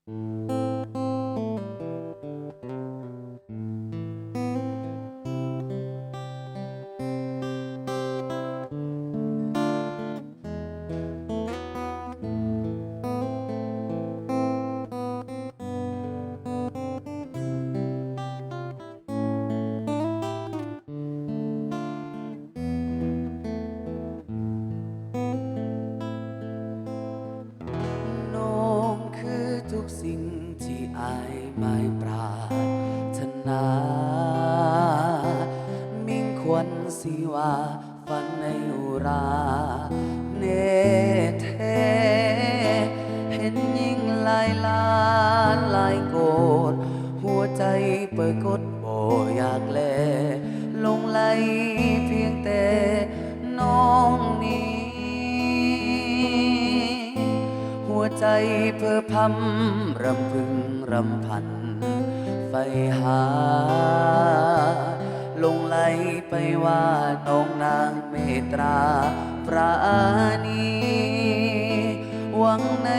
น้องคือทุกสิ่งที่อายไม่ปรารถนา มิ่งควรสิว่าฝันในอุราเนแท้เห็นยิ่งหลายล้านหลายโกดหัวใจเปิดกดบ่อยากแลลงไหลเพียงแต่น้องนี้ หัวใจเพ้อพำรำพึงรำพันไฟหาลงไหลไปว่าน้องนางเมตตราปราณีหวังใน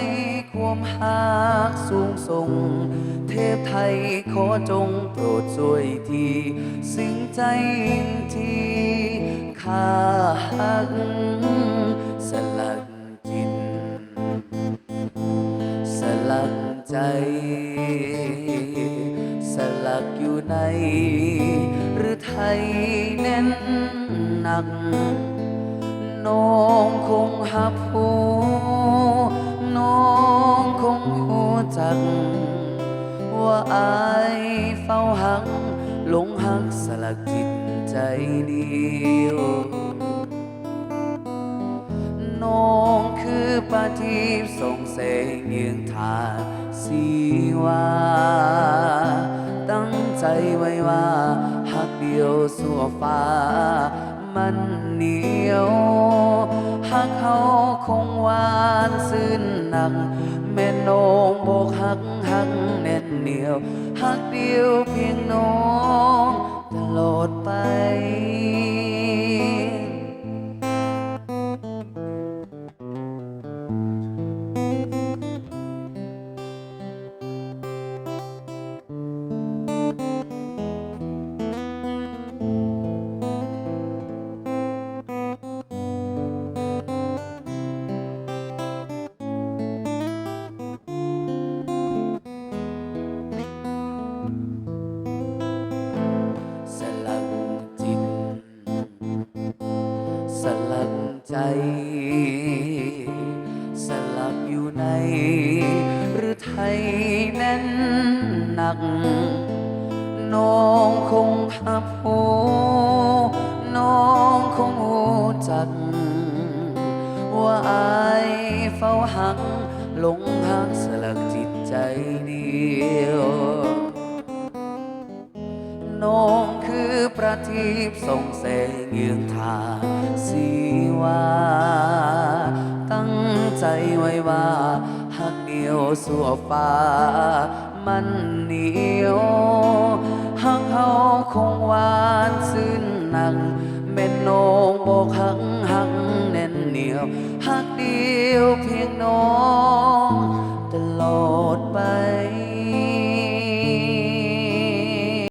ความหักสูงส่งเทพไทยขอจงโปรดช่วยทีซึ่งใจที่ข้าหักสลักจิต สลักใจสลักอยู่ในหรือไทยแน่นหนักน้องคงหับหูน้องคงหูจักว่าอายเฝ้าหักหลงหักสลักจิตใจเดียว น้องคือปาทีปส่งแสงเยืองทางสีวาตั้งใจไว้ว่าหักเดียวสัวฟ้ามันเหนียวหักเขาคงหวานซื่นหนักแม่น้องบอกหักแน่นเหนียวหักเดียวเพียงน้องตลอดไปสลักจิตสลักใจสลักอยู่ในหรือไทยแน่นหนักน้องคงหับหูน้องคงหูจักว่าอายเฝ้าหักหลงหักสลักจิตใจเดียวน้องคือประทีปส่องแสงเยืองทางสีวาตั้งใจไว้ว่าหักเดียวสัวฟ้ามันเหนียวหักเขาคงหวานซื่นหนักแม่น้องบอกหักแน่นเหนียวหักเดียวเพียงน้อง